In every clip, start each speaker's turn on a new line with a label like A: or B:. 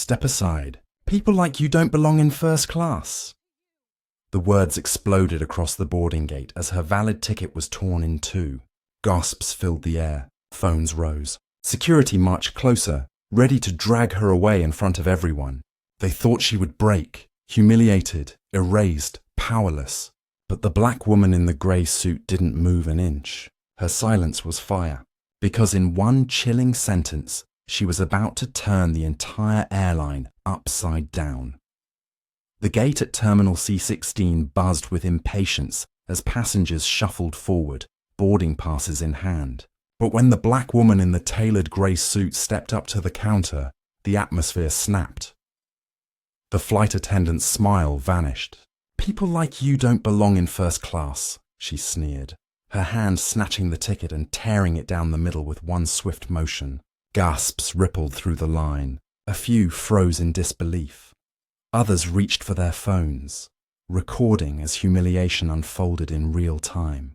A: Step aside. People like you don't belong in first class." The words exploded across the boarding gate as her valid ticket was torn in two. Gasps filled the air. Phones rose. Security marched closer, ready to drag her away in front of everyone. They thought she would break, humiliated, erased, powerless. But the black woman in the grey suit didn't move an inch. Her silence was fire, because in one chilling sentence, she was about to turn the entire airline upside down. The gate at Terminal C16 buzzed with impatience as passengers shuffled forward, boarding passes in hand. But when the black woman in the tailored grey suit stepped up to the counter, the atmosphere snapped. The flight attendant's smile vanished. "People like you don't belong in first class," she sneered, her hand snatching the ticket and tearing it down the middle with one swift motion. Gasps rippled through the line. A few froze in disbelief. Others reached for their phones, recording as humiliation unfolded in real time.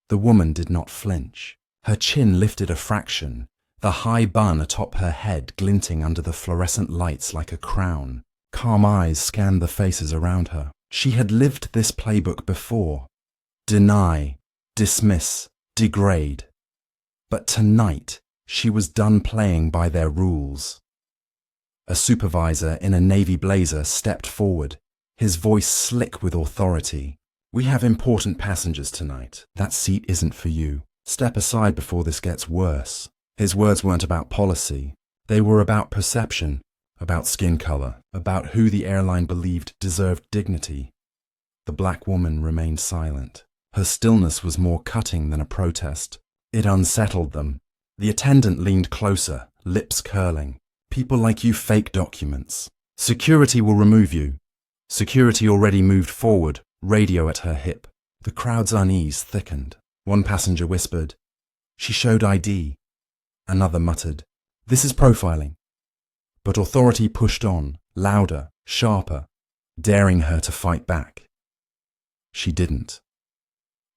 A: The woman did not flinch. Her chin lifted a fraction, the high bun atop her head glinting under the fluorescent lights like a crown. Calm eyes scanned the faces around her. She had lived this playbook before. Deny, dismiss, degrade. But tonight, she was done playing by their rules. A supervisor in a navy blazer stepped forward, his voice slick with authority. "We have important passengers tonight. That seat isn't for you. Step aside before this gets worse." His words weren't about policy. They were about perception, about skin color, about who the airline believed deserved dignity. The black woman remained silent. Her stillness was more cutting than a protest. It unsettled them. The attendant leaned closer, lips curling. "People like you fake documents. Security will remove you." Security already moved forward, radio at her hip. The crowd's unease thickened. One passenger whispered, "She showed ID." Another muttered, "This is profiling." But authority pushed on, louder, sharper, daring her to fight back. She didn't.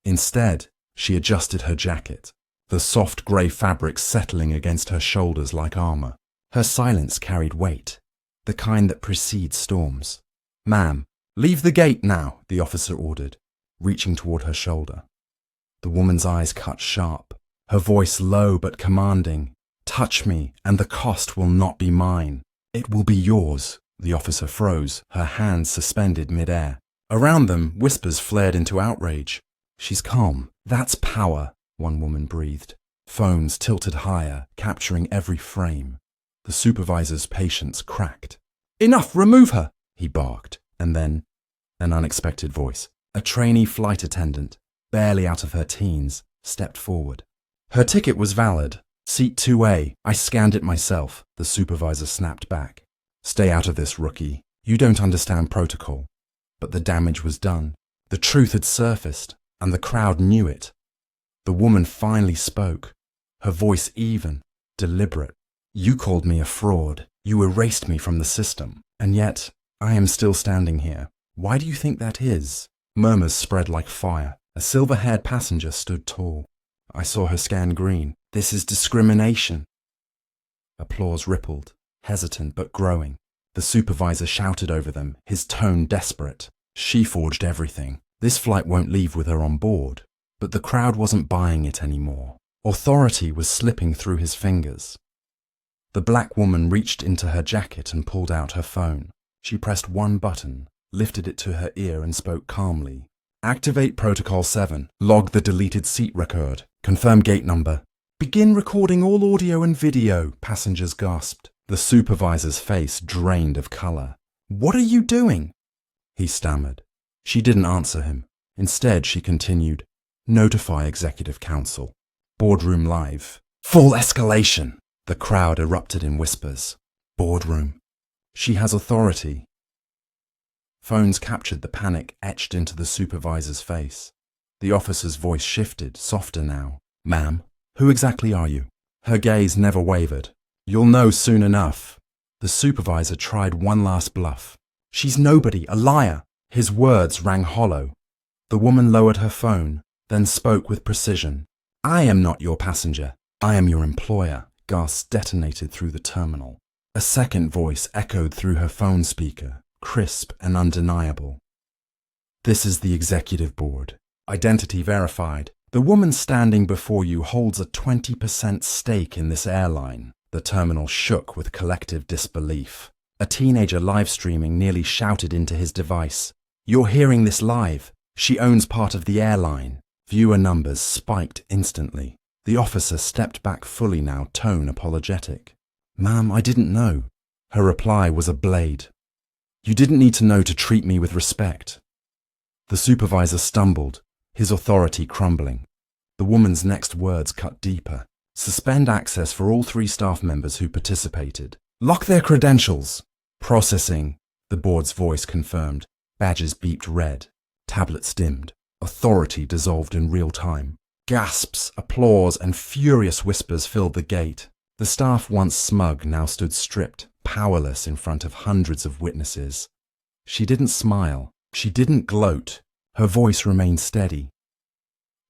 A: Instead, she adjusted her jacket, the soft grey fabric settling against her shoulders like armor. Her silence carried weight, the kind that precedes storms. "Ma'am, leave the gate now," the officer ordered, reaching toward her shoulder. The woman's eyes cut sharp, her voice low but commanding. "Touch me, and the cost will not be mine. It will be yours." The officer froze, her hands suspended mid-air. Around them, whispers flared into outrage. "She's calm. That's power," one woman breathed. Phones tilted higher, capturing every frame. The supervisor's patience cracked. "Enough, remove her," he barked, and then an unexpected voice. A trainee flight attendant, barely out of her teens, stepped forward. "Her ticket was valid. Seat 2A. I scanned it myself," the supervisor snapped back. "Stay out of this, rookie. You don't understand protocol." But the damage was done. The truth had surfaced, and the crowd knew it. The woman finally spoke, her voice even, deliberate. "You called me a fraud. You erased me from the system. And yet, I am still standing here. Why do you think that is?" Murmurs spread like fire. A silver-haired passenger stood tall. I saw her scan green. "This is discrimination." Applause rippled, hesitant but growing. The supervisor shouted over them, his tone desperate. "She forged everything. This flight won't leave with her on board." But the crowd wasn't buying it anymore. Authority was slipping through his fingers. The black woman reached into her jacket and pulled out her phone. She pressed one button, lifted it to her ear and spoke calmly. "Activate Protocol 7. Log the deleted seat record. Confirm gate number." "Begin recording all audio and video," passengers gasped. The supervisor's face drained of color. "What are you doing?" He stammered. She didn't answer him. Instead, she continued, "Notify Executive Council. Boardroom live. Full escalation." The crowd erupted in whispers. Boardroom. She has authority. Phones captured the panic etched into the supervisor's face. The officer's voice shifted, softer now. "Ma'am, who exactly are you?" Her gaze never wavered. "You'll know soon enough." The supervisor tried one last bluff. "She's nobody, a liar." His words rang hollow. The woman lowered her phone, then spoke with precision. "I am not your passenger. I am your employer." Gasps detonated through the terminal. A second voice echoed through her phone speaker, crisp and undeniable. This is the executive board. Identity verified. The woman standing before you holds a 20% stake in this airline. The terminal shook with collective disbelief. A teenager live streaming nearly shouted into his device, "You're hearing this live. She owns part of the airline." Viewer numbers spiked instantly. The officer stepped back fully now, tone apologetic. "Ma'am, I didn't know." Her reply was a blade. "You didn't need to know to treat me with respect." The supervisor stumbled, his authority crumbling. The woman's next words cut deeper. "Suspend access for all 3 staff members who participated. Lock their credentials." "Processing," the board's voice confirmed. Badges beeped red. Tablets dimmed. Authority dissolved in real time. Gasps, applause, and furious whispers filled the gate. The staff, once smug, now stood stripped, powerless in front of hundreds of witnesses. She didn't smile. She didn't gloat. Her voice remained steady.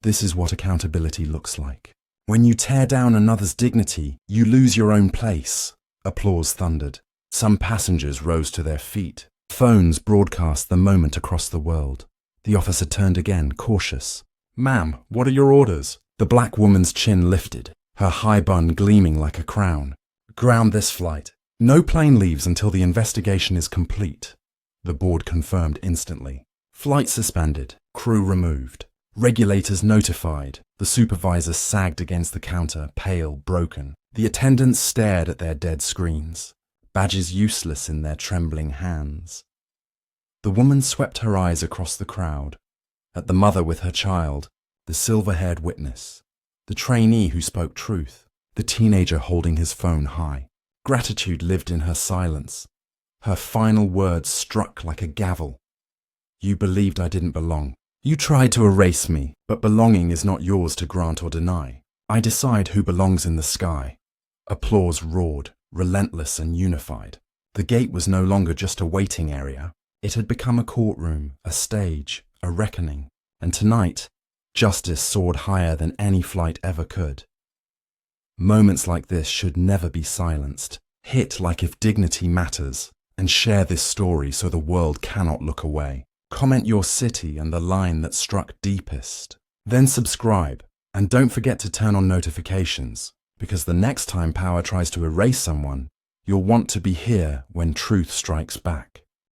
A: "This is what accountability looks like. When you tear down another's dignity, you lose your own place." Applause thundered. Some passengers rose to their feet. Phones broadcast the moment across the world. The officer turned again, cautious. "Ma'am, what are your orders?" The black woman's chin lifted, her high bun gleaming like a crown. "Ground this flight. No plane leaves until the investigation is complete." The board confirmed instantly. Flight suspended, crew removed. Regulators notified. The supervisor sagged against the counter, pale, broken. The attendants stared at their dead screens, badges useless in their trembling hands. The woman swept her eyes across the crowd, at the mother with her child, the silver-haired witness, the trainee who spoke truth, the teenager holding his phone high. Gratitude lived in her silence. Her final words struck like a gavel. "You believed I didn't belong. You tried to erase me, but belonging is not yours to grant or deny. I decide who belongs in the sky." Applause roared, relentless and unified. The gate was no longer just a waiting area. It had become a courtroom, a stage, a reckoning. And tonight, justice soared higher than any flight ever could. Moments like this should never be silenced. Hit like if dignity matters, and share this story so the world cannot look away. Comment your city and the line that struck deepest. Then subscribe, and don't forget to turn on notifications, because the next time power tries to erase someone, you'll want to be here when truth strikes back.